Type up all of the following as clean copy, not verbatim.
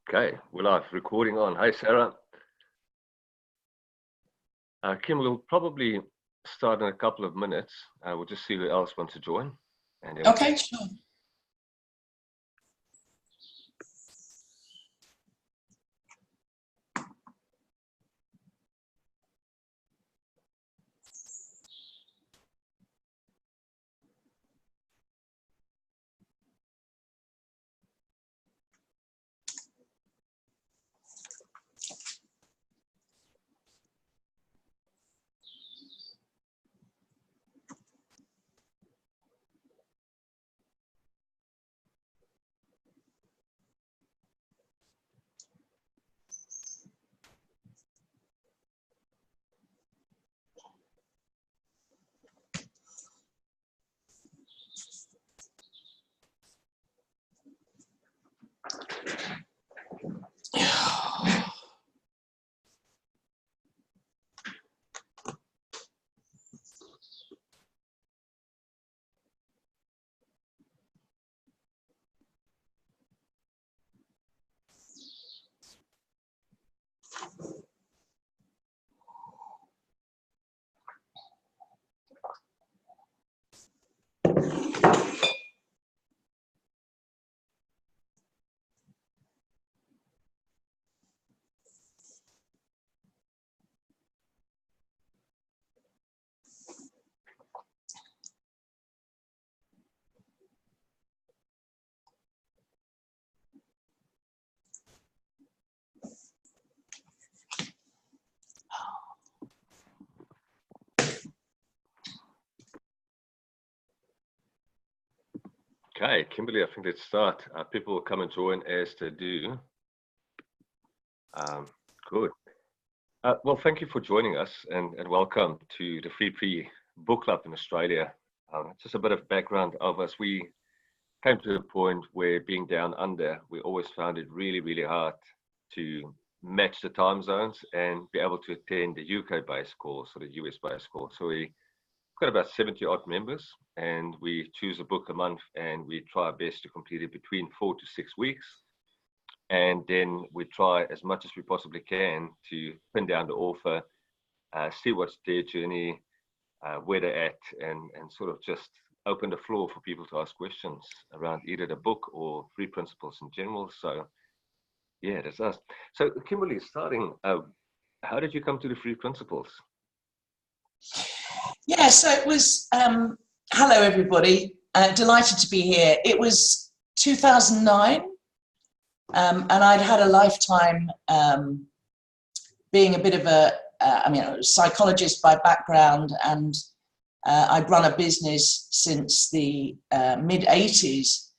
Okay, we're live, recording on. Hey, Sarah. Kim will probably start in a couple of minutes. We'll just see who else wants to join. And okay, sure. Okay, Kimberley, I think let's start. People will come and join as they do. Good. Well, thank you for joining us and welcome to the Free Book Club in Australia. Just a bit of background of us. We came to a point where being down under, we always found it really, really hard to match the time zones and be able to attend the UK-based course or the US-based course. So we've got about 70 odd members, and we choose a book a month and we try our best to complete it between 4 to 6 weeks. And then we try as much as we possibly can to pin down the author, see what's their journey, where they're at, and sort of just open the floor for people to ask questions around either the book or free principles in general. So yeah, that's us. So Kimberley, starting, how did you come to the free principles? Yeah, so it was, hello everybody, delighted to be here. It was 2009, and I'd had a lifetime being a bit of a psychologist by background, and I'd run a business since the mid-80s,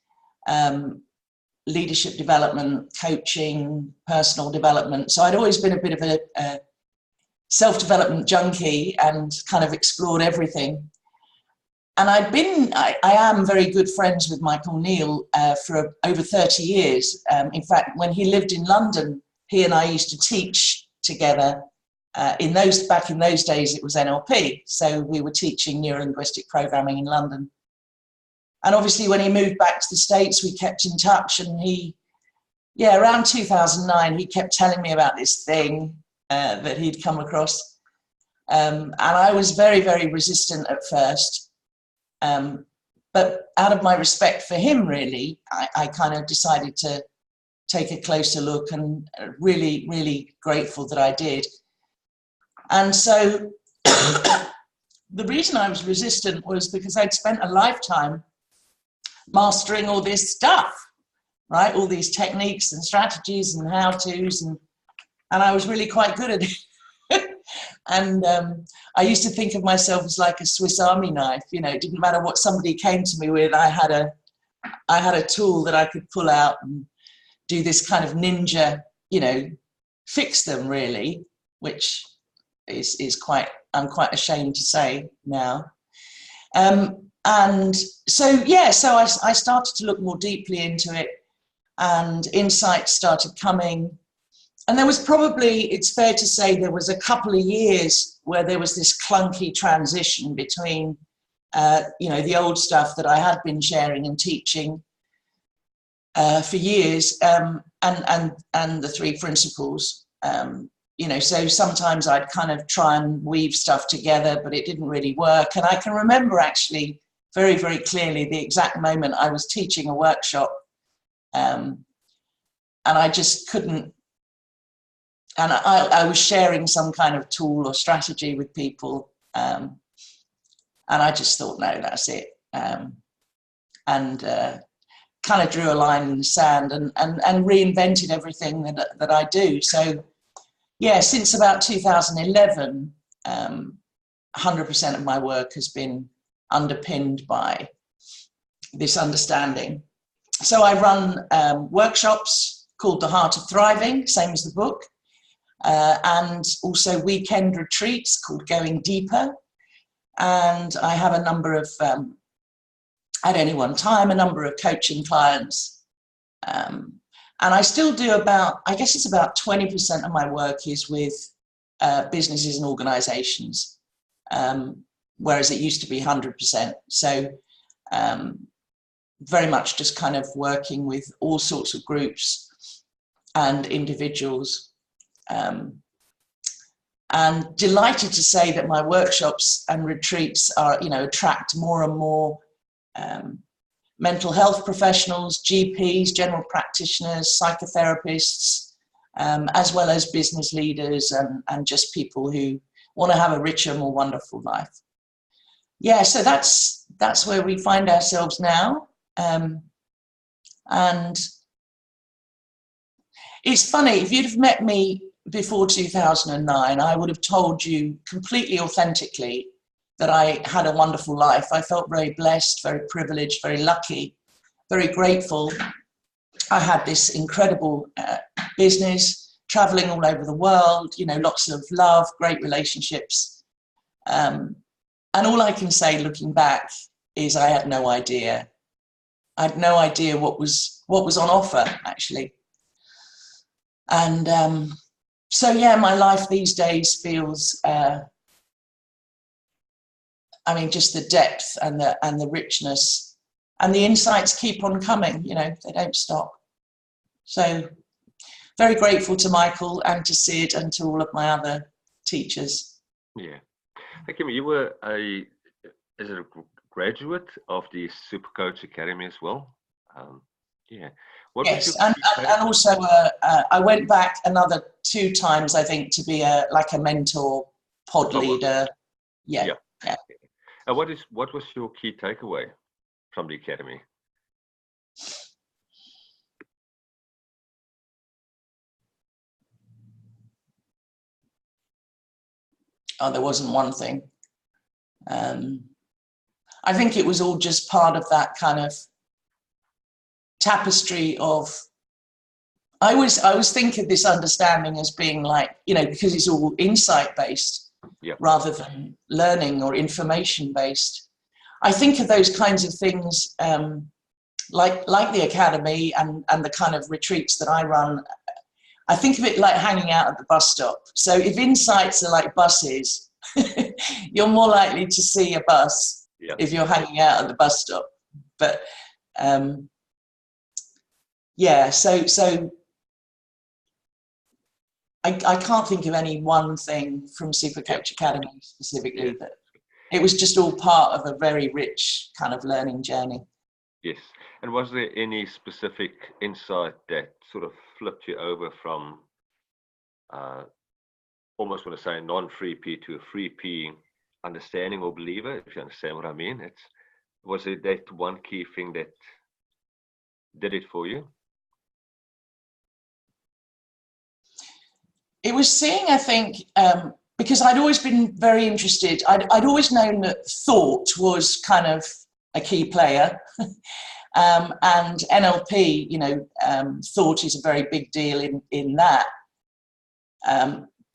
leadership development, coaching, personal development. So I'd always been a bit of a self-development junkie and kind of explored everything. And I am very good friends with Michael Neill for over 30 years. In fact, when he lived in London, he and I used to teach together. Back in those days, it was NLP. So we were teaching neuro-linguistic programming in London. And obviously when he moved back to the States, we kept in touch, and around 2009, he kept telling me about this thing that he'd come across. And I was very, very resistant at first. But out of my respect for him, really, I kind of decided to take a closer look, and really, really grateful that I did. And so the reason I was resistant was because I'd spent a lifetime mastering all this stuff, right? All these techniques and strategies and how-tos, and I was really quite good at it. And I used to think of myself as like a Swiss Army knife. You know, it didn't matter what somebody came to me with. I had a tool that I could pull out and do this kind of ninja, fix them really, which is quite, I'm quite ashamed to say now. And so, so I started to look more deeply into it, and insights started coming. And there was probably, it's fair to say, there was a couple of years where there was this clunky transition between, the old stuff that I had been sharing and teaching, for years, and the three principles. So sometimes I'd kind of try and weave stuff together, but it didn't really work. And I can remember actually very, very clearly the exact moment I was teaching a workshop, and I just couldn't. And I was sharing some kind of tool or strategy with people, and I just thought, no, that's it. And kind of drew a line in the sand and reinvented everything that I do. So, yeah, since about 2011, 100% of my work has been underpinned by this understanding. So I run workshops called The Heart of Thriving, same as the book, and also weekend retreats called Going Deeper. And I have a number of, at any one time, a number of coaching clients. And I still do about, I guess it's about 20% of my work is with businesses and organizations, whereas it used to be 100%. So very much just kind of working with all sorts of groups and individuals. And delighted to say that my workshops and retreats are, attract more and more mental health professionals, GPs, general practitioners, psychotherapists, as well as business leaders and just people who want to have a richer, more wonderful life. Yeah, so that's where we find ourselves now. And it's funny, if you'd have met me before 2009, I would have told you completely authentically that I had a wonderful life. I felt very blessed, very privileged, very lucky, very grateful. I had this incredible business, traveling all over the world, lots of love, great relationships. And all I can say looking back is I had no idea. I had no idea what was on offer, actually. And so, yeah, my life these days feels, just the depth and the richness and the insights keep on coming, they don't stop. So very grateful to Michael and to Sid and to all of my other teachers. Yeah. Hey, Kim, you were a graduate of the Super Coach Academy as well? Yeah. Yes, and also I went back another 2 times, I think, to be a mentor, pod leader. Yeah. And what was your key takeaway from the academy? Oh, there wasn't one thing. I think it was all just part of that kind of tapestry of, I always think of this understanding as being like, because it's all insight based, rather than learning or information based. I think of those kinds of things like the academy and the kind of retreats that I run. I think of it like hanging out at the bus stop. So if insights are like buses, you're more likely to see a bus if you're hanging out at the bus stop. But so I can't think of any one thing from Super Coach Academy specifically, but it was just all part of a very rich kind of learning journey. Yes. And was there any specific insight that sort of flipped you over from almost want to say non-free P to a free P understanding or believer, if you understand what I mean? Was it that one key thing that did it for you? It was seeing, I think, because I'd always been very interested. I'd always known that thought was kind of a key player. And NLP, thought is a very big deal in that.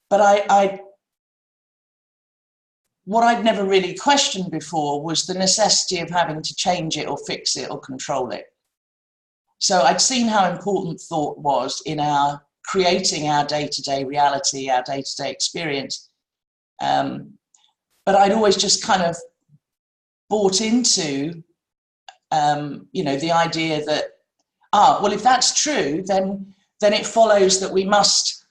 But what I'd never really questioned before was the necessity of having to change it or fix it or control it. So I'd seen how important thought was in our creating our day-to-day reality, our day-to-day experience. But I'd always just kind of bought into, the idea that well, if that's true, then it follows that we must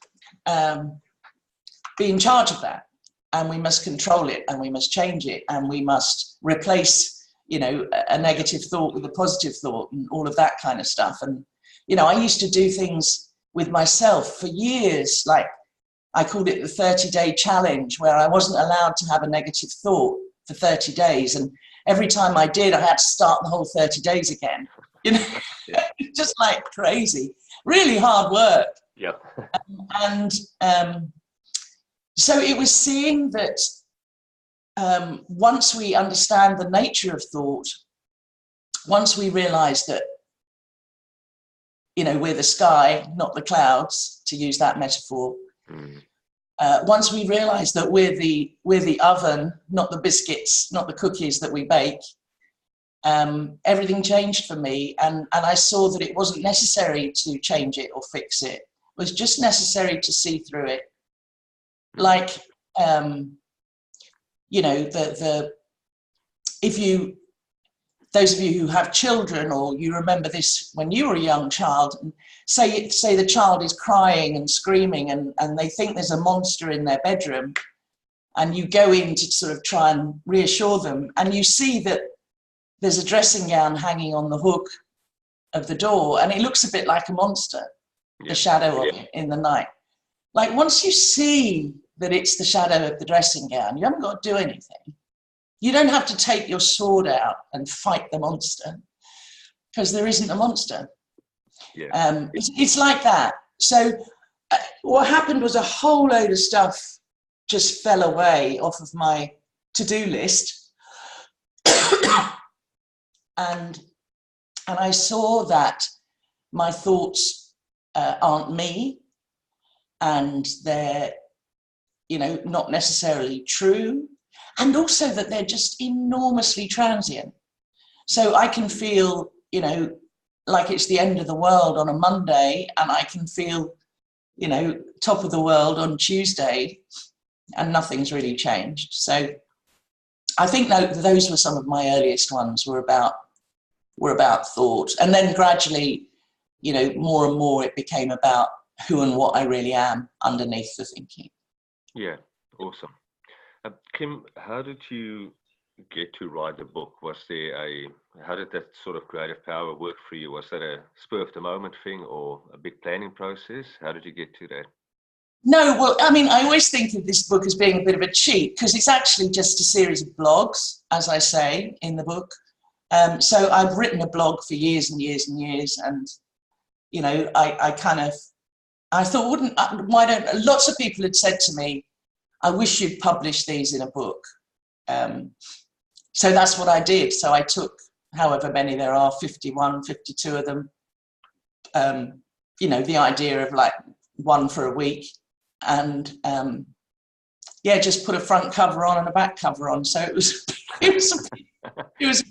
be in charge of that, and we must control it, and we must change it, and we must replace, a negative thought with a positive thought, and all of that kind of stuff. And, I used to do things with myself for years, like I called it the 30-day challenge, where I wasn't allowed to have a negative thought for 30 days. And every time I did, I had to start the whole 30 days again, just like crazy, really hard work. Yep. And so it was seeing that once we understand the nature of thought, once we realize that, we're the sky, not the clouds, to use that metaphor. Once we realize that we're the oven, not the biscuits, not the cookies that we bake, everything changed for me. And I saw that it wasn't necessary to change it or fix it. It was just necessary to see through it. Like, those of you who have children, or you remember this when you were a young child, and say the child is crying and screaming and they think there's a monster in their bedroom, and you go in to sort of try and reassure them, and you see that there's a dressing gown hanging on the hook of the door, and it looks a bit like a monster, the shadow of it in the night. Like, once you see that it's the shadow of the dressing gown, you haven't got to do anything. You don't have to take your sword out and fight the monster, because there isn't a monster. It's like that. So what happened was a whole load of stuff just fell away off of my to-do list. and I saw that my thoughts aren't me, and they're, not necessarily true. And also that they're just enormously transient. So I can feel, like it's the end of the world on a Monday, and I can feel, top of the world on Tuesday, and nothing's really changed. So I think those were some of my earliest ones, were about thought. And then gradually, more and more it became about who and what I really am underneath the thinking. Yeah, awesome. Kim, how did you get to write the book? How did that sort of creative power work for you? Was that a spur of the moment thing, or a big planning process? How did you get to that? No, well, I mean, I always think of this book as being a bit of a cheat, because it's actually just a series of blogs, as I say in the book. So I've written a blog for years and years and years, and, I thought, lots of people had said to me, I wish you'd publish these in a book. So that's what I did. So I took however many there are, 51, 52 of them, the idea of like one for a week, and just put a front cover on and a back cover on. So it was a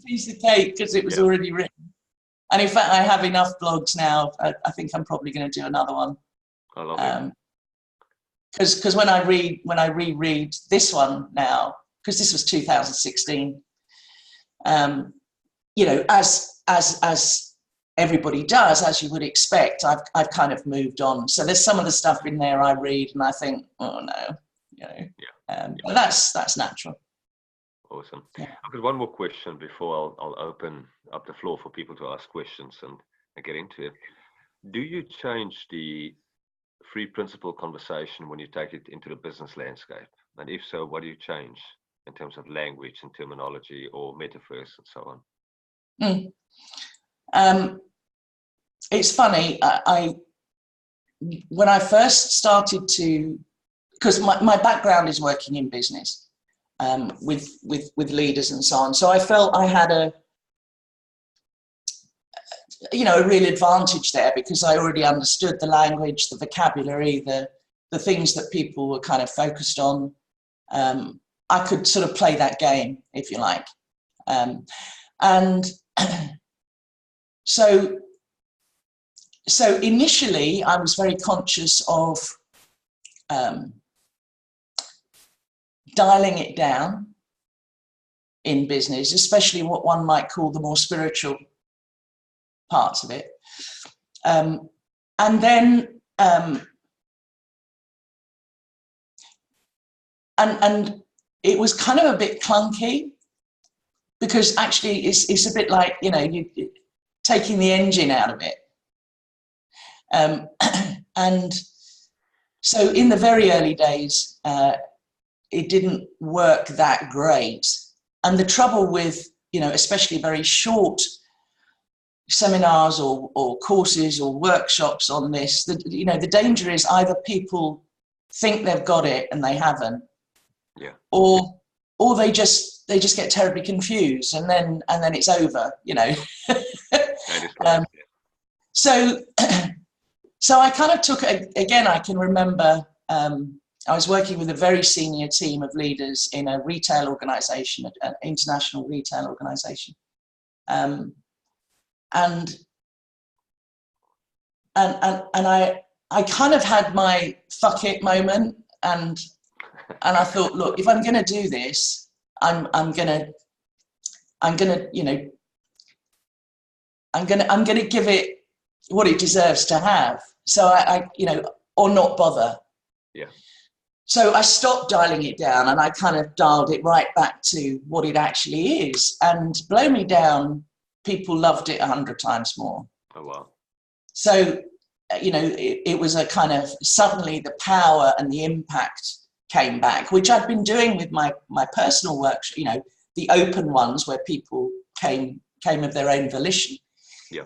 piece of cake, because it was already written. And in fact, I have enough blogs now. I think I'm probably going to do another one. I love it. Because when I reread this one now, because this was 2016, as everybody does, as you would expect, I've kind of moved on. So there's some of the stuff in there I read and I think, oh no, but that's natural. Awesome. I've got one more question before I'll open up the floor for people to ask questions and get into it. Do you change the free principle conversation when you take it into the business landscape? And if so, what do you change in terms of language and terminology or metaphors and so on? It's funny. When I first started to, because my background is working in business with leaders and so on, so I felt I had a real advantage there, because I already understood the language, the vocabulary, the things that people were kind of focused on. I could sort of play that game, if you like. And so initially I was very conscious of dialing it down in business, especially what one might call the more spiritual parts of it. And then, and it was kind of a bit clunky, because actually it's a bit like, you know, you taking the engine out of it. And so in the very early days, it didn't work that great. And the trouble with, you know, especially very short seminars or courses or workshops on this, you know, the danger is either people think they've got it and they haven't, yeah, or they just get terribly confused, and then it's over, you know. So I kind of took, again, I can remember, I was working with a very senior team of leaders in a retail organization, an international retail organization. And I kind of had my fuck it moment, and I thought, look, if I'm going to do this, I'm going to, you know, I'm going to give it what it deserves to have. So I you know, or not bother. Yeah. So I stopped dialing it down, and I kind of dialed it right back to what it actually is. And blow me down, people loved it 100 times more. Oh, wow. So, you know, it was a kind of, suddenly the power and the impact came back, which I'd been doing with my personal work, you know, the open ones where people came of their own volition. Yeah.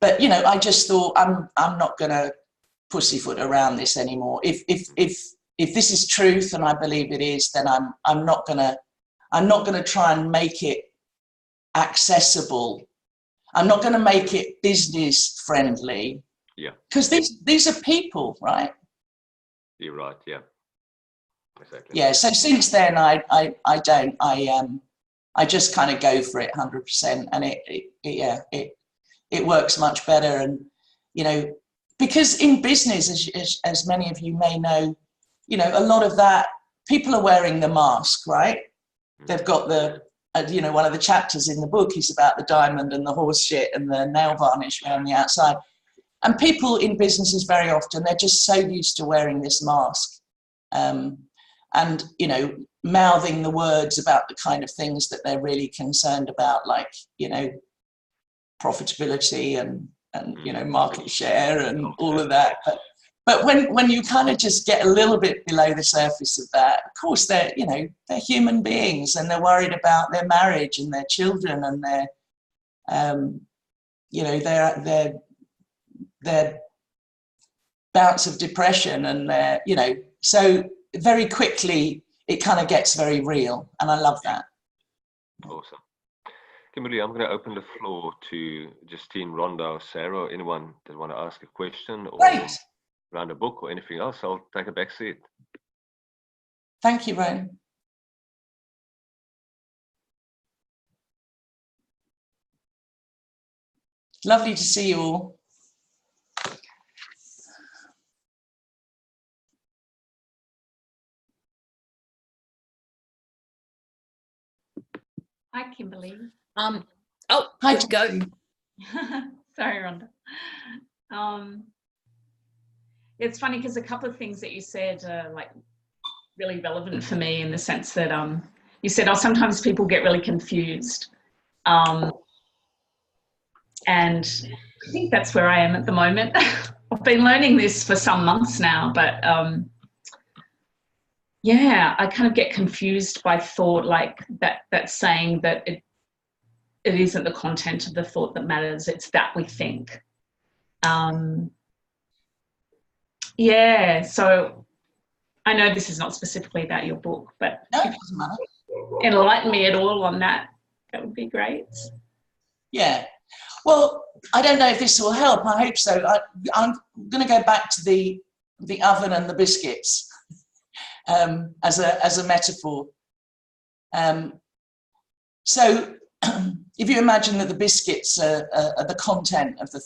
But, you know, I just thought, I'm not going to pussyfoot around this anymore. If this is truth, and I believe it is, then I'm not gonna try and make it accessible. I'm not gonna make it business friendly. Yeah. Because these are people, right? You're right. Yeah. Exactly. Yeah. So since then, I just kind of go for it 100%, and it works much better. And, you know, because in business, as many of you may know, you know, a lot of that, people are wearing the mask, right? They've got the, you know, one of the chapters in the book is about the diamond and the horse shit and the nail varnish around the outside. And people in businesses very often, they're just so used to wearing this mask. And, you know, mouthing the words about the kind of things that they're really concerned about, like, you know, profitability and you know, market share and all of that. But when you kind of just get a little bit below the surface of that, of course, they're, you know, they're human beings, and they're worried about their marriage and their children and their, you know, their bouts of depression and their, you know, so very quickly it kind of gets very real, and I love that. Awesome. Kimberley, I'm going to open the floor to Justine, Rhonda, or Sarah, or anyone that want to ask a question or around a book or anything else. I'll take a back seat. Thank you, Rowan. Lovely to see you all. Hi, Kimberley. Hi, to go. Sorry, Rhonda. It's funny because a couple of things that you said are like really relevant for me, in the sense that you said, oh, sometimes people get really confused. And I think that's where I am at the moment. I've been learning this for some months now, but yeah, I kind of get confused by thought, like that saying that it isn't the content of the thought that matters, it's that we think. Yeah, so I know this is not specifically about your book, but no, it doesn't matter. Enlighten me at all on that. That would be great. Yeah. Well, I don't know if this will help. I hope so. I'm going to go back to the oven and the biscuits as a metaphor. So if you imagine that the biscuits are the content of the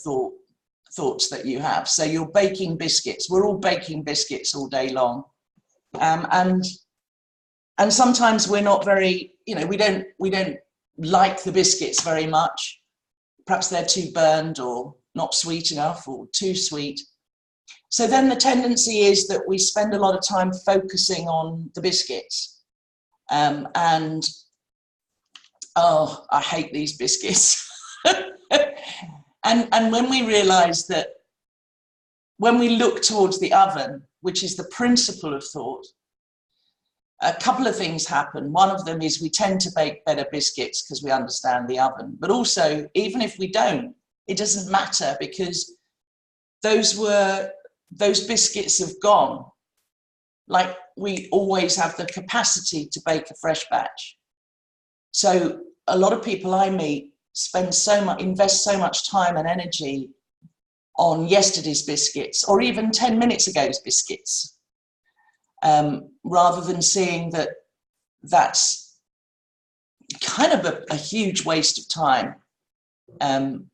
thoughts that you have. So you're baking biscuits. We're all baking biscuits all day long. And sometimes we're not very, you know, we don't like the biscuits very much. perhaps they're too burned or not sweet enough or too sweet. So then the tendency is that we spend a lot of time focusing on the biscuits. And, oh, I hate these biscuits. And when we realize that when we look towards the oven, which is the principle of thought, a couple of things happen. One of them is we tend to bake better biscuits because we understand the oven. But also, even if we don't, it doesn't matter, because those biscuits have gone. Like, we always have the capacity to bake a fresh batch. So a lot of people I meet invest so much time and energy on yesterday's biscuits, or even 10 minutes ago's biscuits, rather than seeing that that's kind of a huge waste of time. And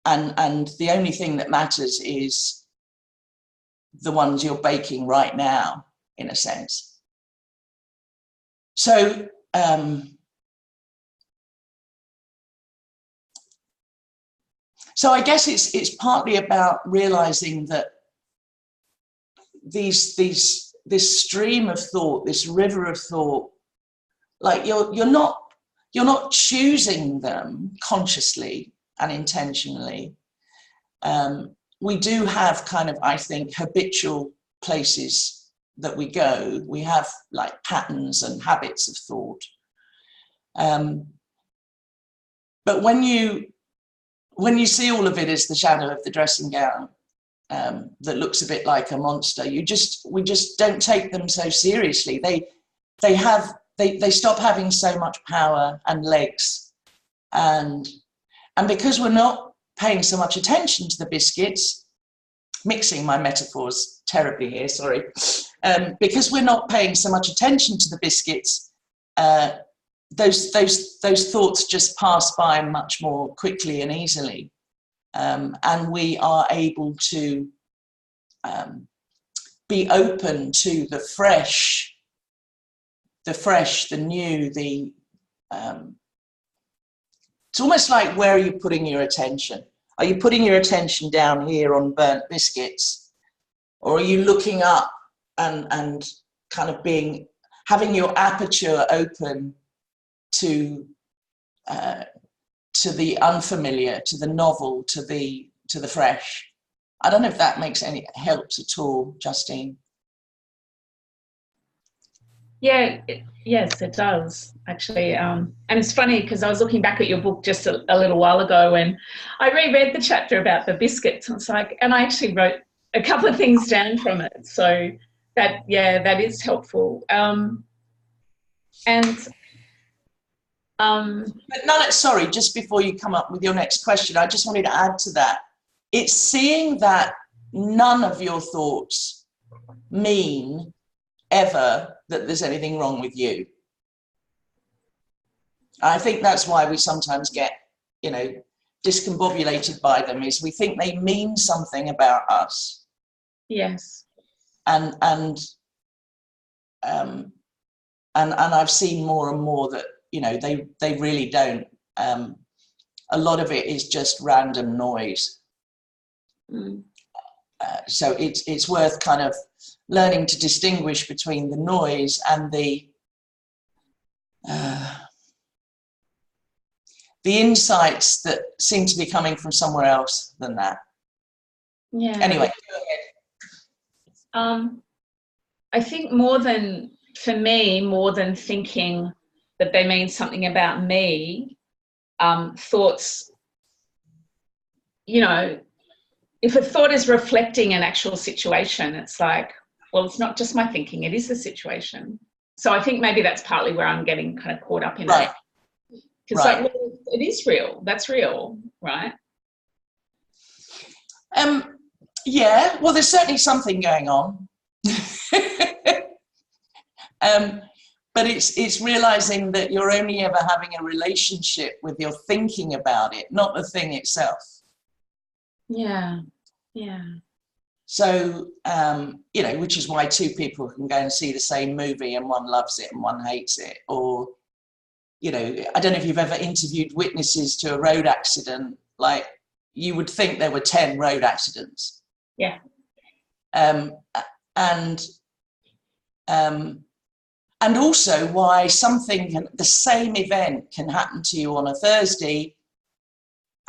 the only thing that matters is the ones you're baking right now, in a sense. So, so I guess it's partly about realizing that this stream of thought, this river of thought, like you're not choosing them consciously and intentionally. We do have kind of, I think, habitual places that we go. We have like patterns and habits of thought. But when you see all of it as the shadow of the dressing gown, that looks a bit like a monster, we just don't take them so seriously. They stop having so much power and legs, and because we're not paying so much attention to the biscuits, mixing my metaphors terribly here, sorry, because we're not paying so much attention to the biscuits, those thoughts just pass by much more quickly and easily, and we are able to be open to the fresh, the new, it's almost like, where are you putting your attention? Are you putting your attention down here on burnt biscuits, or are you looking up and kind of having your aperture open to the unfamiliar, to the novel, to the fresh? I don't know if that makes any helps at all, Justine. Yeah, yes, it does, actually. And it's funny because I was looking back at your book just a little while ago, and I reread the chapter about the biscuits. And it's like, and I actually wrote a couple of things down from it. So that is helpful. But sorry, just before you come up with your next question, I just wanted to add to that. It's seeing that none of your thoughts mean ever that there's anything wrong with you. I think that's why we sometimes get, discombobulated by them, is we think they mean something about us. Yes. And I've seen more and more that, they really don't. A lot of it is just random noise. Mm. So it's worth kind of learning to distinguish between the noise and the insights that seem to be coming from somewhere else than that. Yeah. Anyway, go ahead. I think for me, more than thinking that they mean something about me, thoughts, if a thought is reflecting an actual situation, it's like, well, it's not just my thinking, it is the situation. So I think maybe that's partly where I'm getting kind of caught up in right. it. Because it is real, that's real, right? Yeah, well, there's certainly something going on. But it's realizing that you're only ever having a relationship with your thinking about it, not the thing itself. Yeah, yeah. So, which is why two people can go and see the same movie and one loves it and one hates it. Or, I don't know if you've ever interviewed witnesses to a road accident. like you would think there were 10 road accidents. Yeah. And also why the same event can happen to you on a Thursday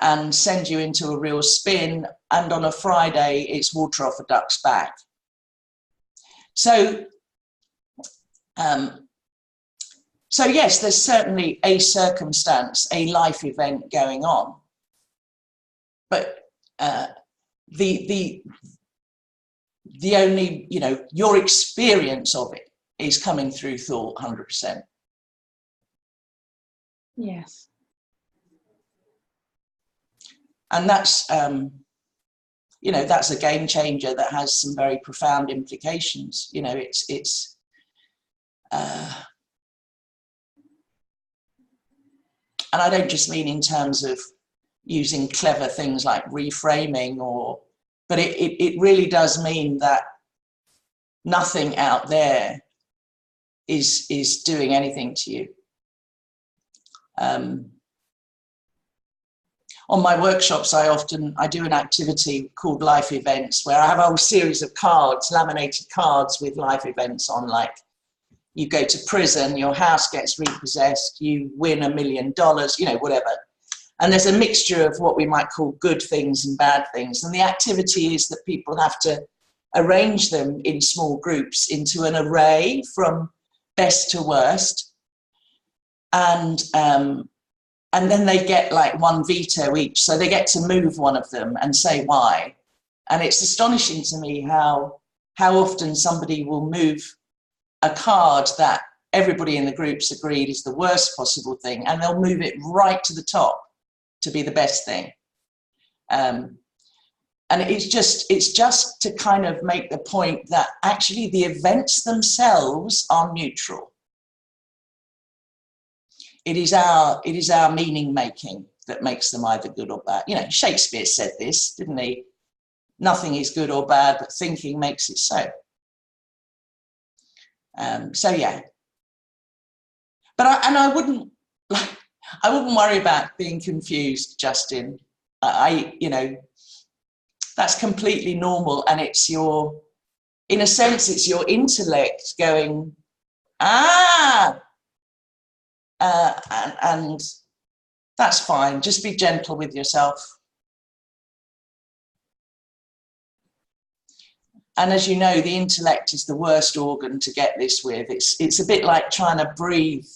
and send you into a real spin, and on a Friday it's water off a duck's back. So yes, there's certainly a circumstance, a life event going on, but the only, your experience of it is coming through thought 100%. Yes. And that's, that's a game changer that has some very profound implications. And I don't just mean in terms of using clever things like reframing but it really does mean that nothing out there is doing anything to you. On my workshops, I do an activity called life events, where I have a whole series of cards, laminated cards with life events on, like you go to prison, your house gets repossessed, you win $1 million, whatever. And there's a mixture of what we might call good things and bad things. And the activity is that people have to arrange them in small groups into an array from best to worst. And then they get like one veto each. So they get to move one of them and say why. And it's astonishing to me how often somebody will move a card that everybody in the group's agreed is the worst possible thing, and they'll move it right to the top to be the best thing. And it's just to kind of make the point that actually the events themselves are neutral. It is our meaning making that makes them either good or bad. Shakespeare said this, didn't he? Nothing is good or bad, but thinking makes it so. So yeah. But I wouldn't worry about being confused, Justin. That's completely normal, and it's in a sense, it's your intellect going, and that's fine. Just be gentle with yourself. And as you know, the intellect is the worst organ to get this with. It's a bit like trying to breathe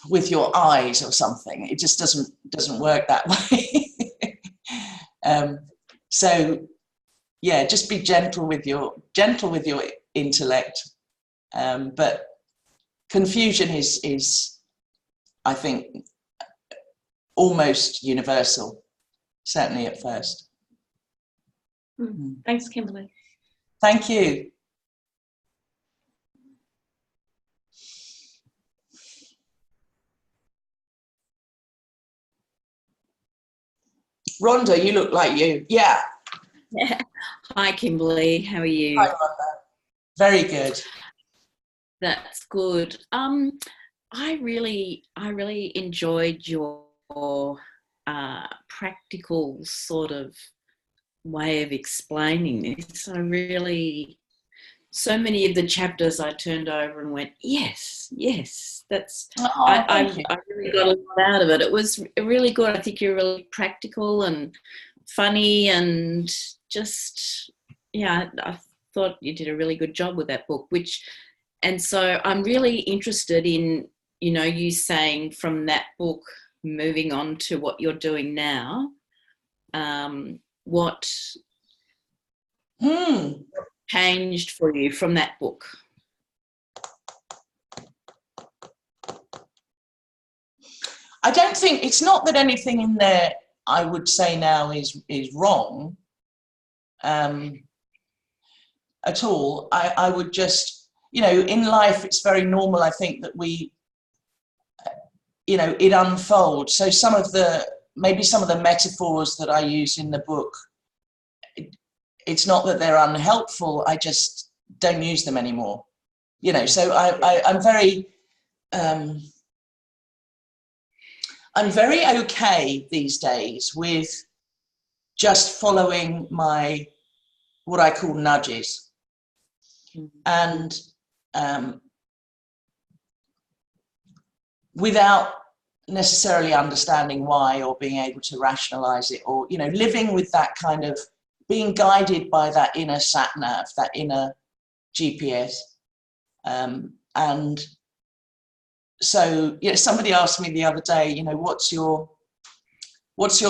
with your eyes or something. It just doesn't work that way. So yeah, just be gentle with your intellect. But confusion is, I think, almost universal, certainly at first. Thanks, Kimberley. Thank you. Rhonda, you look like you. Yeah. Hi, Kimberley. How are you? Hi, Rhonda. Very good. That's good. I really enjoyed your practical sort of way of explaining this. So many of the chapters I turned over and went, yes, that's, I really got a lot out of it. It was really good. I think you're really practical and funny, and just, yeah, I thought you did a really good job with that book, and so I'm really interested in, you saying from that book, moving on to what you're doing now, what changed for you from that book? I don't think, it's not that anything in there I would say now is wrong at all. I would just, in life it's very normal, I think, that we, it unfolds. So maybe some of the metaphors that I use in the book, it's not that they're unhelpful, I just don't use them anymore. So I'm very, I'm very okay these days with just following what I call nudges. And without necessarily understanding why or being able to rationalize it, or, you know, living with that kind of being guided by that inner sat nav, that inner GPS. And so, you know, somebody asked me the other day, you know, what's your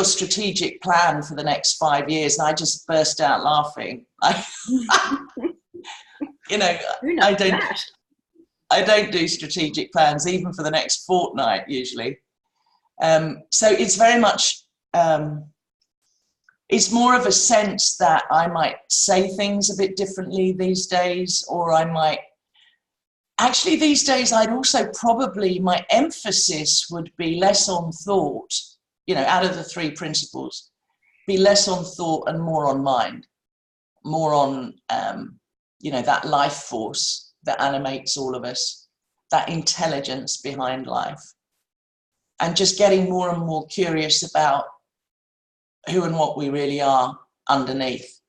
strategic plan for the next 5 years? And I just burst out laughing. You know, I don't do strategic plans even for the next fortnight usually. So it's very much, it's more of a sense that I might say things a bit differently these days, or I might, actually these days I'd also probably, my emphasis would be less on thought, you know, out of the 3 principles, be less on thought and more on mind, more on, you know, that life force that animates all of us, that intelligence behind life, and just getting more and more curious about who and what we really are underneath.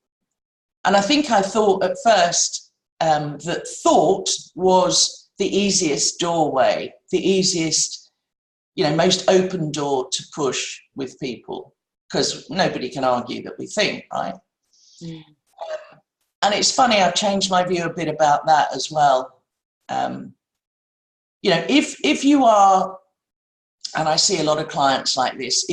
And I think I thought at first that thought was the easiest doorway, the easiest, you know, most open door to push with people, because nobody can argue that we think, right? Mm. And it's funny, I've changed my view a bit about that as well. You know, if you are, and I see a lot of clients like this,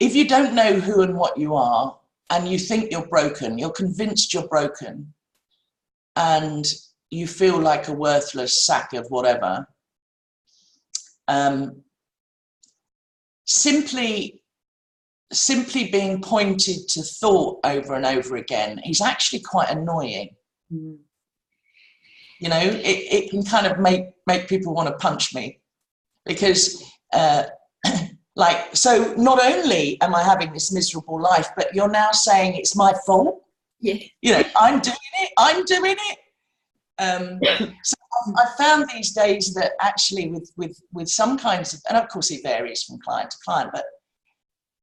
if you don't know who and what you are, and you think you're broken, you're convinced you're broken, and you feel like a worthless sack of whatever, simply being pointed to thought over and over again is actually quite annoying. Mm. You know, it can kind of make people want to punch me, because like, so not only am I having this miserable life, but you're now saying it's my fault. Yeah. You know, I'm doing it. So I found these days that actually with some kinds of, and of course it varies from client to client, but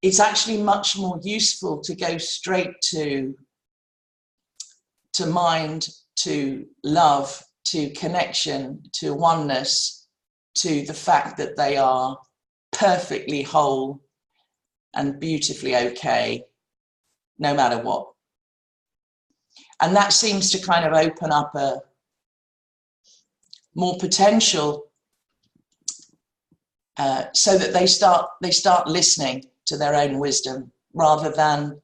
it's actually much more useful to go straight to mind, to love, to connection, to oneness, to the fact that they are perfectly whole and beautifully okay, no matter what. And that seems to kind of open up a more potential, so that they start listening to their own wisdom, rather than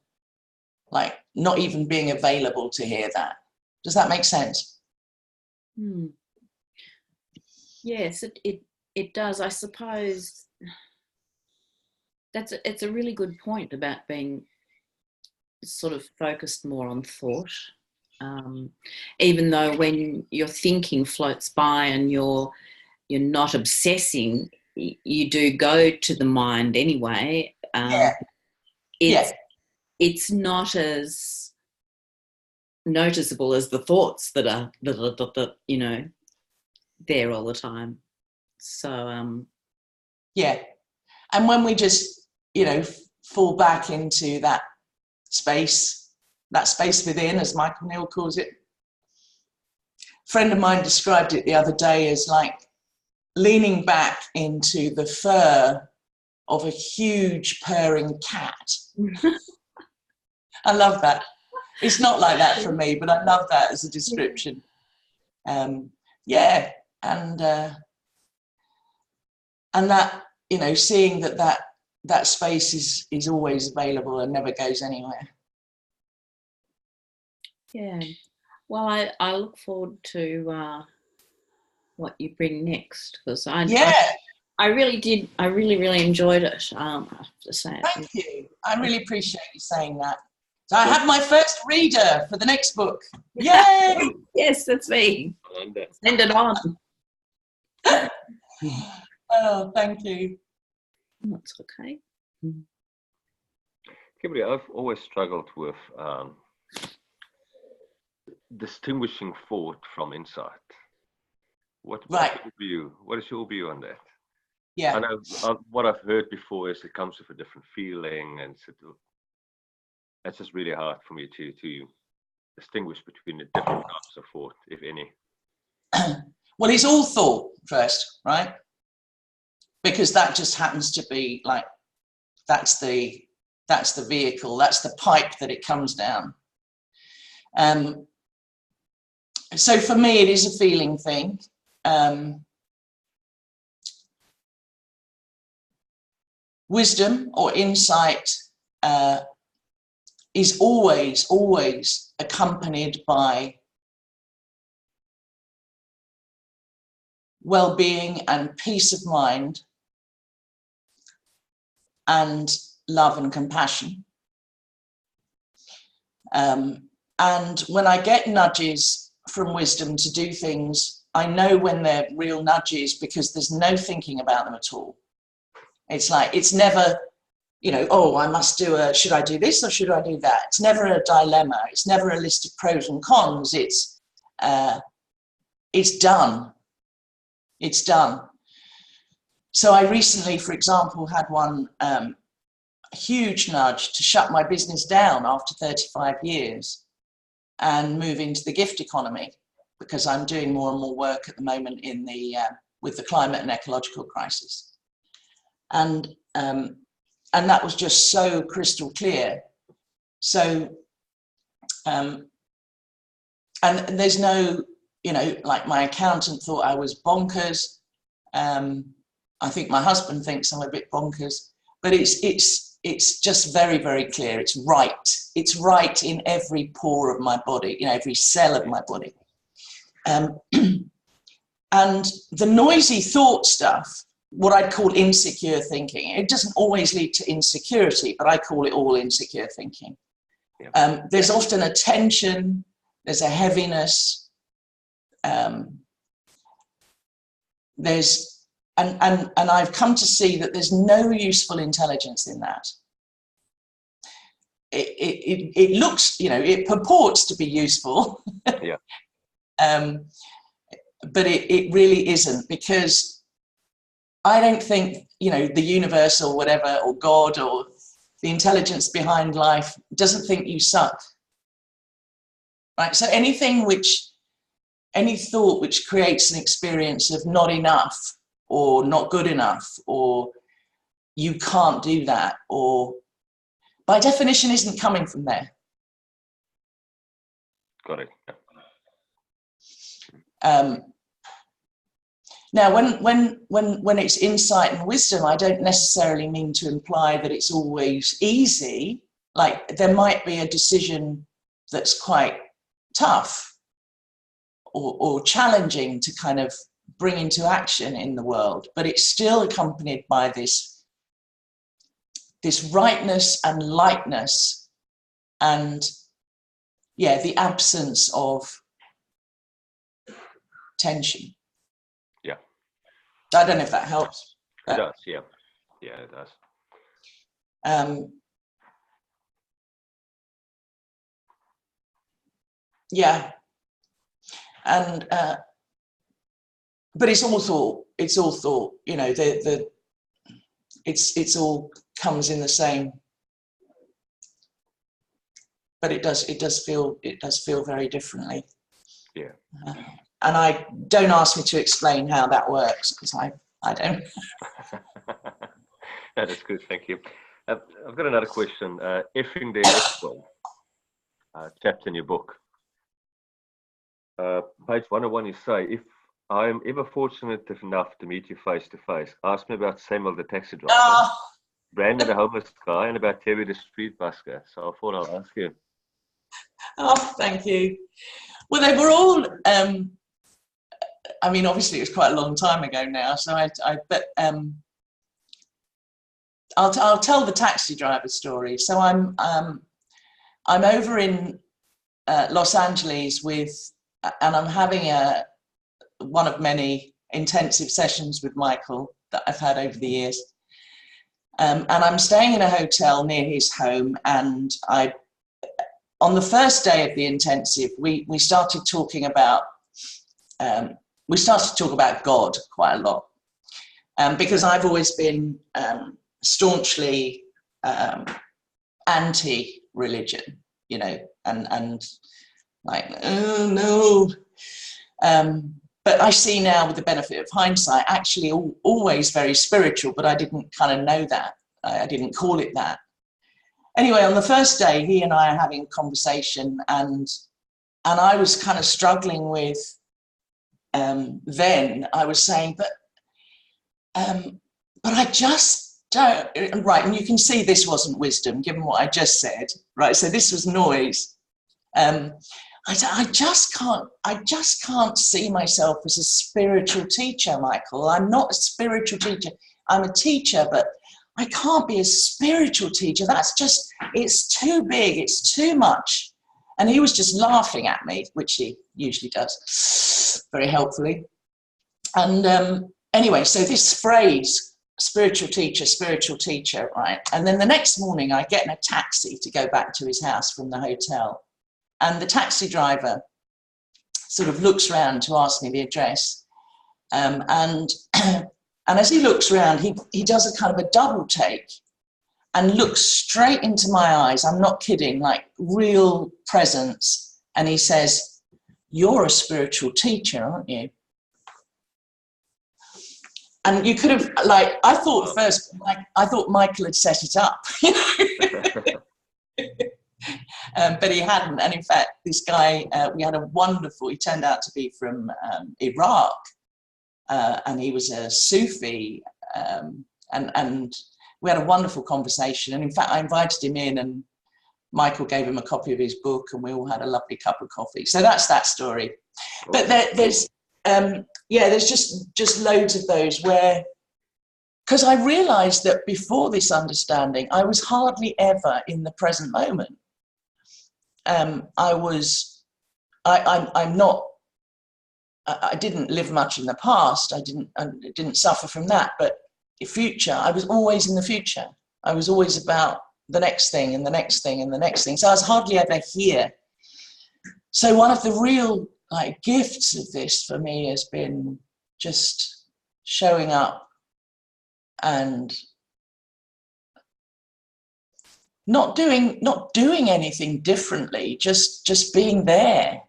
like not even being available to hear that. Does that make sense? Hmm. Yes, it does. I suppose it's a really good point about being sort of focused more on thought. Even though when your thinking floats by and you're not obsessing, you do go to the mind anyway. It's not as noticeable as the thoughts that are you know, there all the time. So yeah, and when we just, you know, fall back into that space within, as Michael Neal calls it. A friend of mine described it the other day as like leaning back into the fur of a huge purring cat. I love that. It's not like that for me, but I love that as a description. Yeah, and that, you know, seeing that space is always available and never goes anywhere. Yeah, well, I look forward to what you bring next, because I really enjoyed it. I have to say. Thank you. I really appreciate you saying that. So I have my first reader for the next book. Yay! Yes, that's me. Send it on. Oh, thank you. That's okay. Kimberley, I've always struggled with distinguishing thought from insight. What is your view on that? Yeah. I know what I've heard before is it comes with a different feeling, and it's just really hard for me to distinguish between the different types of thought, if any. Well, it's all thought first, right? Because that just happens to be like, that's the vehicle, that's the pipe that it comes down. So for me, it is a feeling thing. Wisdom or insight is always accompanied by well-being and peace of mind and love and compassion. And when I get nudges from wisdom to do things, I know when they're real nudges because there's no thinking about them at all. It's like, it's never, oh, I must should I do this or should I do that? It's never a dilemma. It's never a list of pros and cons. It's done. It's done. So I recently, for example, had one huge nudge to shut my business down after 35 years and move into the gift economy, because I'm doing more and more work at the moment in with the climate and ecological crisis. And that was just so crystal clear. So, and there's no, like my accountant thought I was bonkers. I think my husband thinks I'm a bit bonkers, but it's just very, very clear. It's right. It's right in every pore of my body, every cell of my body. And the noisy thought stuff, what I'd call insecure thinking, it doesn't always lead to insecurity, but I call it all insecure thinking. Yeah. There's often a tension, there's a heaviness, and I've come to see that there's no useful intelligence in that. It looks, it purports to be useful, yeah. But it really isn't, because I don't think, the universe or whatever, or God or the intelligence behind life doesn't think you suck, right? So any thought which creates an experience of not enough or not good enough or you can't do that, or by definition isn't coming from there. Got it. Now, when it's insight and wisdom, I don't necessarily mean to imply that it's always easy. Like, there might be a decision that's quite tough or challenging to kind of bring into action in the world, but it's still accompanied by this rightness and lightness and, the absence of tension. Yeah. I don't know if that helps. It does, yeah. Yeah, it does. Yeah. And but it's all thought. It's all thought. It's all comes in the same. But it does feel very differently. Yeah. And I don't ask me to explain how that works, because I don't. That is good, thank you. I've got another question. Effing the inevitable, chapter in your book. Page 101, you say, if I am ever fortunate enough to meet you face to face, ask me about Samuel the taxi driver, Brandon the homeless guy, and about Terry the street busker. So I thought I'll ask you. Oh, thank you. Well, they were all, obviously it was quite a long time ago now, so I'll tell the taxi driver story. So I'm over in Los Angeles and I'm having one of many intensive sessions with Michael that I've had over the years. And I'm staying in a hotel near his home, and on the first day of the intensive, we started talking about God quite a lot. because I've always been staunchly anti-religion, you know, and like, oh no. But I see now, with the benefit of hindsight, actually always very spiritual, but I didn't kind of know that. I didn't call it that. Anyway, on the first day, he and I are having a conversation, and I was kind of struggling with, then I was saying, but I just don't, right, and you can see this wasn't wisdom, given what I just said, right? So this was noise. I said, I just can't see myself as a spiritual teacher, Michael. I'm not a spiritual teacher. I'm a teacher, but I can't be a spiritual teacher. That's just, it's too big. It's too much. And he was just laughing at me, which he usually does, very helpfully. And anyway, so this phrase, spiritual teacher, right? And then the next morning I get in a taxi to go back to his house from the hotel. And the taxi driver sort of looks round to ask me the address. And as he looks around, he does a kind of a double take and looks straight into my eyes. I'm not kidding, like real presence. And he says, "You're a spiritual teacher, aren't you?" And you could have, like, I thought first, like, I thought Michael had set it up, you know. But he hadn't. And in fact, this guy, we had a wonderful, he turned out to be from Iraq, and he was a Sufi, and we had a wonderful conversation. And in fact, I invited him in, and Michael gave him a copy of his book, and we all had a lovely cup of coffee. So that's that story. But there's just loads of those where, because I realized that before this understanding, I was hardly ever in the present moment. I didn't live much in the past. I didn't suffer from that, but the future, I was always in the future. I was always about the next thing and the next thing and the next thing. So I was hardly ever here. So one of the real gifts of this for me has been just showing up and not doing anything differently, just being there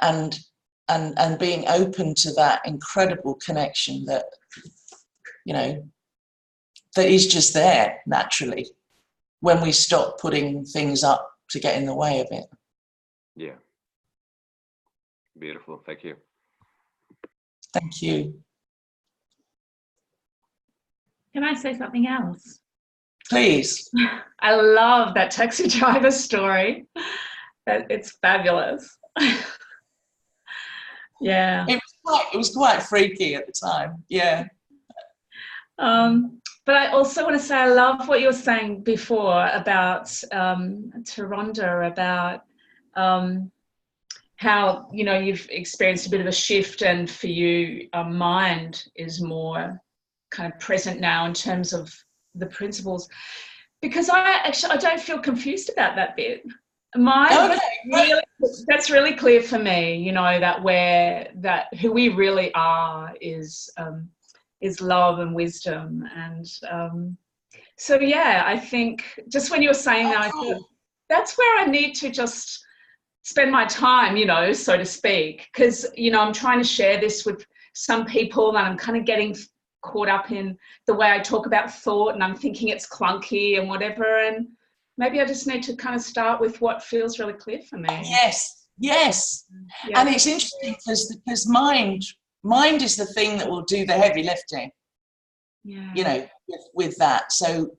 and being open to that incredible connection that, you know, that is just there naturally when we stop putting things up to get in the way of it. Yeah. Beautiful. Thank you. Thank you. Can I say something else? Please. I love that taxi driver story. It's fabulous. Yeah. It was quite freaky at the time. Yeah. But I also want to say I love what you were saying before about Taronda, about how, you know, you've experienced a bit of a shift, and for you, mind is more kind of present now in terms of the principles. Because I don't feel confused about that bit. That's really clear for me, you know, that who we really are is love and wisdom. And so yeah, I think just when you were saying that, I thought that's where I need to just spend my time, you know, so to speak, because, you know, I'm trying to share this with some people and I'm kind of getting caught up in the way I talk about thought, and I'm thinking it's clunky and whatever, and maybe I just need to kind of start with what feels really clear for me. Yes. Yeah. And it's interesting because mind is the thing that will do the heavy lifting. Yeah. You know, with that. So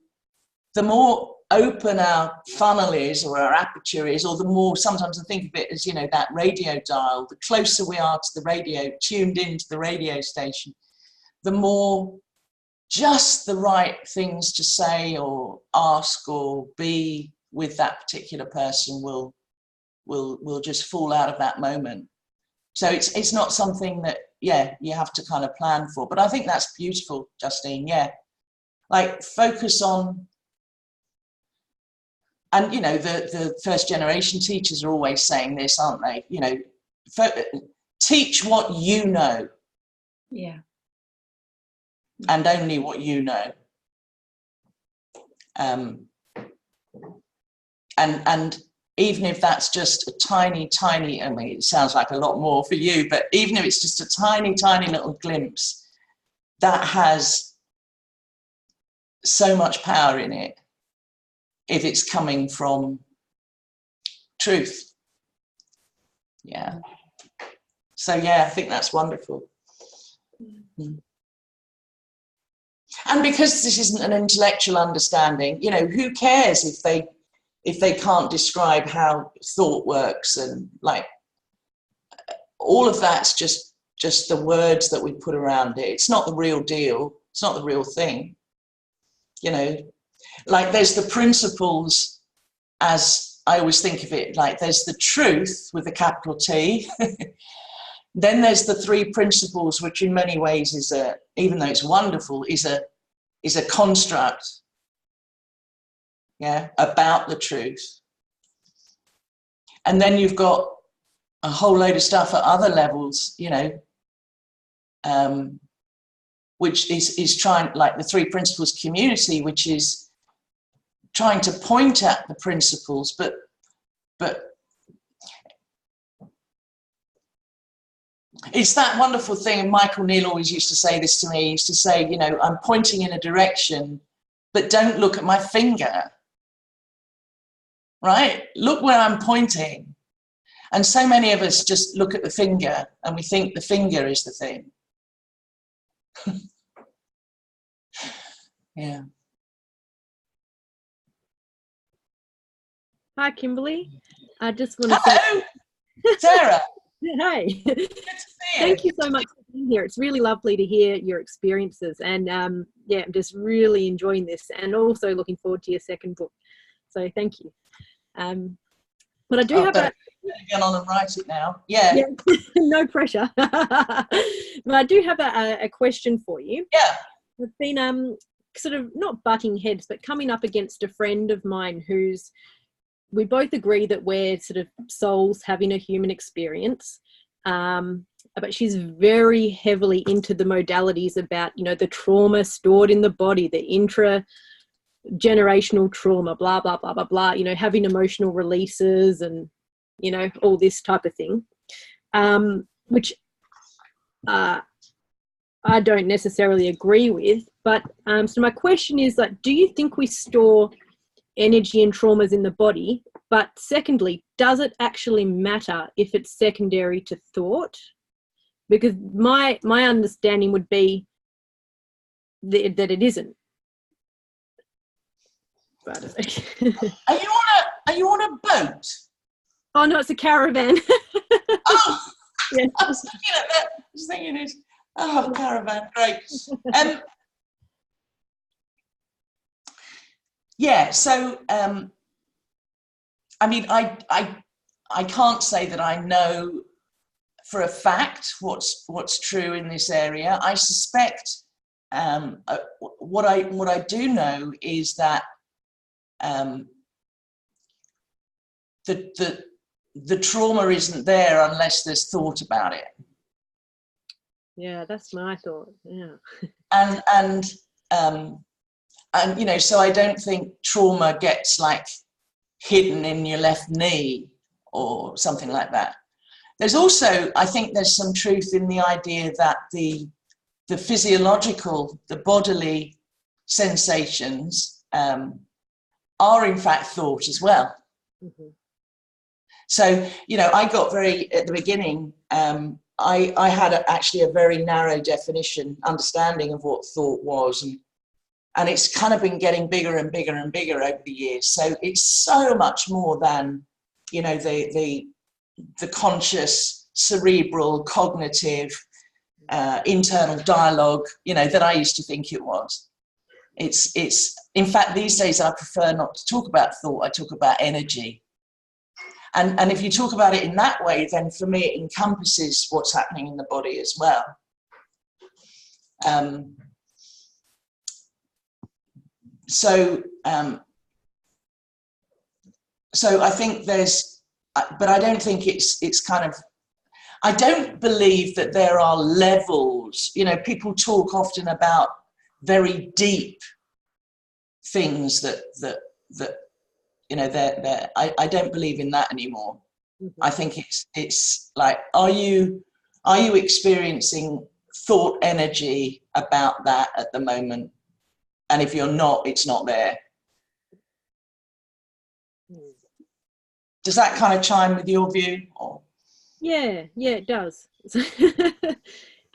the more open our funnel is, or our aperture is, or the more, sometimes I think of it as, you know, that radio dial, the closer we are to the radio, tuned into the radio station, the more just the right things to say or ask or be with that particular person will just fall out of that moment. So it's not something that, yeah, you have to kind of plan for. But I think that's beautiful, Justine, yeah. Like, focus on, and, you know, the first generation teachers are always saying this, aren't they? You know, teach what you know. Yeah. and only what you know. And even if that's just a tiny, tiny, I mean, it sounds like a lot more for you, but even if it's just a tiny, tiny little glimpse, that has so much power in it if it's coming from truth. Yeah. So yeah, I think that's wonderful. And because this isn't an intellectual understanding, you know, who cares if they can't describe how thought works, and like all of that's just the words that we put around it. It's not the real deal. It's not the real thing. You know, like there's the principles, as I always think of it, like there's the truth with a capital T. Then there's the three principles, which in many ways is a, even though it's wonderful, is a construct, yeah, about the truth. And then you've got a whole load of stuff at other levels, you know, which is trying, like the three principles community, which is trying to point at the principles, but it's that wonderful thing, and Michael Neal always used to say this to me, he used to say, you know, I'm pointing in a direction, but don't look at my finger, right? Look where I'm pointing. And so many of us just look at the finger and we think the finger is the thing. Yeah. Hi, Kimberley. I just want to Hello, Sarah. Hey. Good to see you. Thank you so much for being here. It's really lovely to hear your experiences, and yeah, I'm just really enjoying this, and also looking forward to your second book. So thank you. But I do have a get on and write it now. Yeah. No pressure. But I do have a question for you. Yeah. We've been sort of not butting heads, but coming up against a friend of mine who's, we both agree that we're sort of souls having a human experience, but she's very heavily into the modalities about, you know, the trauma stored in the body, the intra-generational trauma, blah, blah, blah, blah, blah, you know, having emotional releases and, you know, all this type of thing, which I don't necessarily agree with. But so my question is, like, do you think we store energy and traumas in the body? But secondly, does it actually matter if it's secondary to thought? Because my understanding would be that it isn't. But Are you on a boat? Oh no, it's a caravan. Oh, yeah. I was thinking of that. I was thinking it's caravan, great. Yeah, so I mean, I can't say that I know for a fact what's true in this area. I suspect what I do know is that the trauma isn't there unless there's thought about it. Yeah, that's my thought. Yeah. And you know, so I don't think trauma gets like hidden in your left knee or something like that. There's also, I think there's some truth in the idea that the physiological, the bodily sensations are in fact thought as well. Mm-hmm. So, you know, I got very, at the beginning, I had actually a very narrow understanding of what thought was, and it's kind of been getting bigger and bigger and bigger over the years. So it's so much more than, you know, the conscious, cerebral, cognitive, internal dialogue, you know, that I used to think it was. It's in fact, these days I prefer not to talk about thought, I talk about energy. And if you talk about it in that way, then for me it encompasses what's happening in the body as well. So I think there's, but I don't think it's kind of, I don't believe that there are levels. You know, people talk often about very deep things that you know, I don't believe in that anymore. Mm-hmm. I think it's like, are you experiencing thought energy about that at the moment? And if you're not, it's not there. Does that kind of chime with your view? Or? Yeah, it does.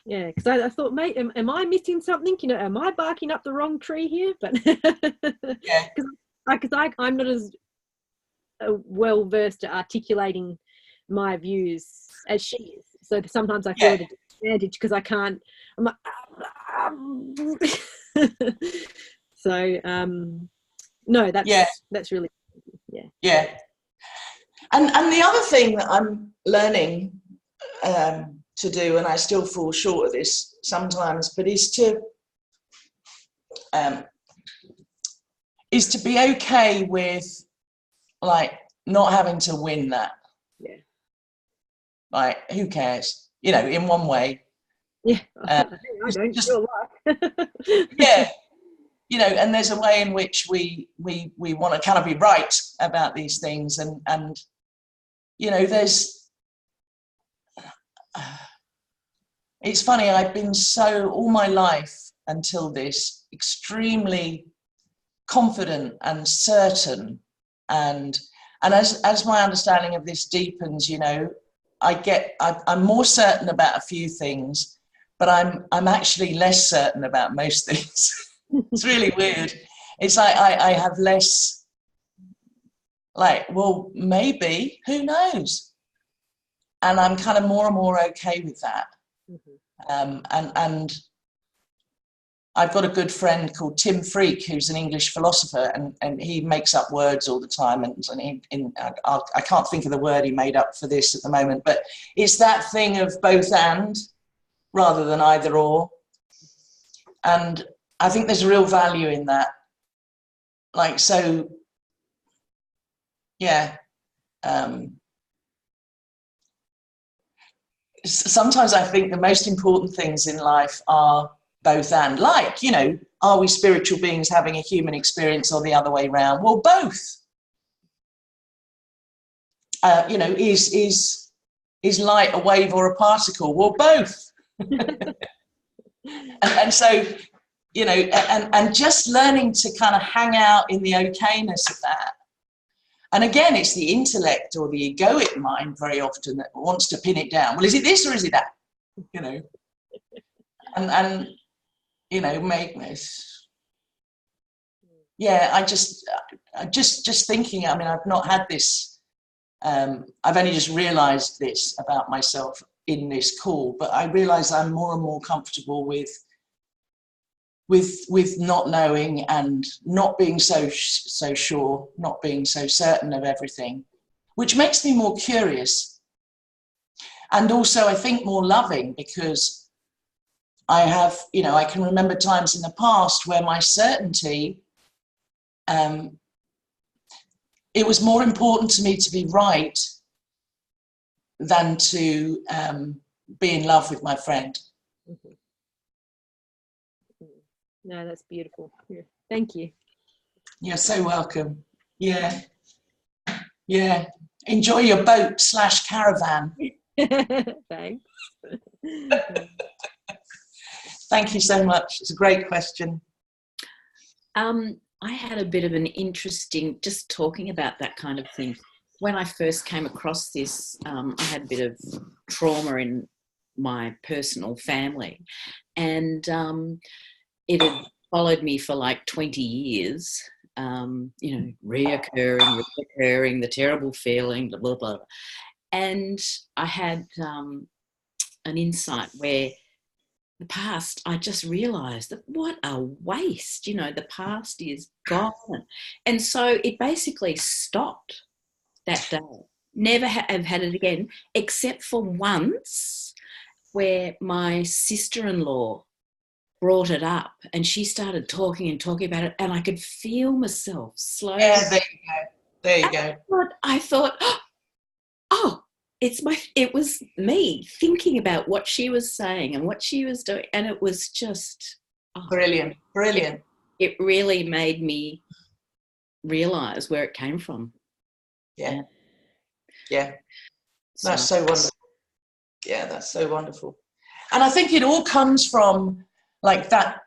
Yeah, because I thought, mate, am I missing something? You know, am I barking up the wrong tree here? But yeah, because I'm not as well versed at articulating my views as she is. So sometimes I feel at a disadvantage because I can't. I'm like, so no, that's really yeah. And the other thing that I'm learning to do, and I still fall short of this sometimes, but is to be okay with, like, not having to win that. Yeah. Like, who cares? You know, in one way. Yeah. I don't feel like. Yeah. You know, and there's a way in which we want to kind of be right about these things, and you know, there's. It's funny. I've been all my life until this extremely confident and certain, and as my understanding of this deepens, you know, I'm more certain about a few things, but I'm actually less certain about most things. It's really weird. It's like I have less, like, well, maybe, who knows? And I'm kind of more and more okay with that. Mm-hmm. And I've got a good friend called Tim Freak, who's an English philosopher, and he makes up words all the time. I can't think of the word he made up for this at the moment, but it's that thing of both and rather than either or. And I think there's real value in that. Like, so, yeah. Sometimes I think the most important things in life are both and. Like, you know, are we spiritual beings having a human experience or the other way around? Well, both. You know, is light a wave or a particle? Well, both. and so, you know, and just learning to kind of hang out in the okayness of that. And again, it's the intellect or the egoic mind very often that wants to pin it down. Well, is it this or is it that? You know, and you know, make this. Yeah, I just thinking. I mean, I've not had this. I've only just realised this about myself in this call, but I realise I'm more and more comfortable with not knowing and not being so sure, not being so certain of everything, which makes me more curious. And also, I think, more loving, because I have, you know, I can remember times in the past where my certainty, it was more important to me to be right than to be in love with my friend. Mm-hmm. No, that's beautiful. Yeah. Thank you. You're so welcome. Yeah. Yeah. Enjoy your boat / caravan. Thanks. Thank you so much. It's a great question. I had a bit of an interesting, just talking about that kind of thing. When I first came across this, I had a bit of trauma in my personal family, and it had followed me for like 20 years, you know, reoccurring, the terrible feeling, blah, blah, blah. And I had an insight where the past, I just realised that what a waste, you know, the past is gone. And so it basically stopped that day. Never have had it again, except for once where my sister-in-law brought it up and she started talking about it, and I could feel myself slowly. Yeah, there you go. I thought, oh, it was me thinking about what she was saying and what she was doing, and it was just oh, Brilliant. it really made me realise where it came from. Yeah. So, That's so wonderful. Yeah, that's so wonderful. And I think it all comes from like that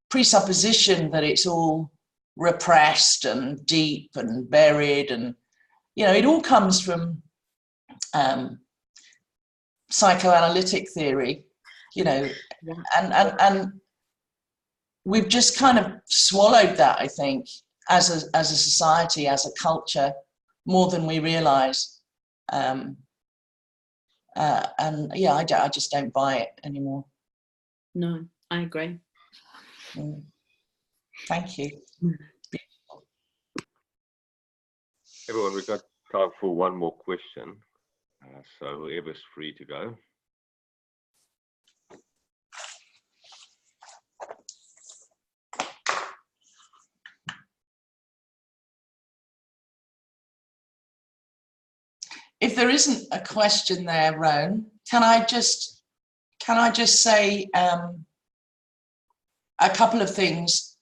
presupposition that it's all repressed and deep and buried, and it all comes from psychoanalytic theory, and we've just kind of swallowed that, I think, as a society, as a culture, more than we realise. And yeah, I just don't buy it anymore. No, I agree. Thank you. Everyone, we've got time for one more question. So whoever's free to go. If there isn't a question there, Roan, can I just say a couple of things?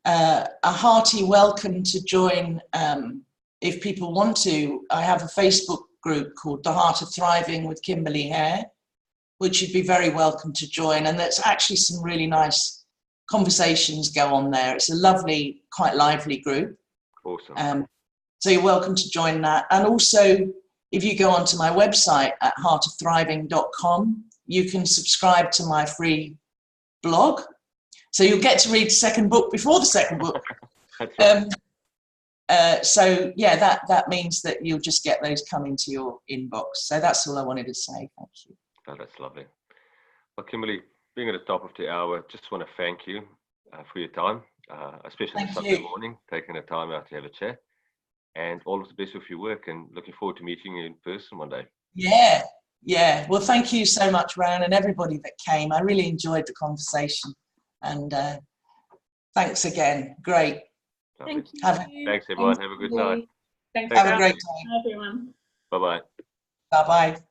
A hearty welcome to join, if people want to. I have a Facebook group called The Heart of Thriving with Kimberley Hare, which you'd be very welcome to join. And there's actually some really nice conversations go on there. It's a lovely, quite lively group. Awesome. So you're welcome to join that. And also, if you go onto my website at heartofthriving.com, you can subscribe to my free blog. So you'll get to read the second book before the second book. So yeah, that means that you'll just get those coming to your inbox. So that's all I wanted to say. Thank you. Oh, that's lovely. Well, Kimberley, being at the top of the hour, just want to thank you for your time, especially on Sunday morning, taking the time out to have a chat. And all of the best with your work, and looking forward to meeting you in person one day. Yeah. Well, thank you so much, Rowan, and everybody that came. I really enjoyed the conversation. And thanks again. Great. Lovely. Thank you. Thanks, everyone. Have a good night. Thanks. Have a great day. Bye, everyone. Bye-bye. Bye-bye.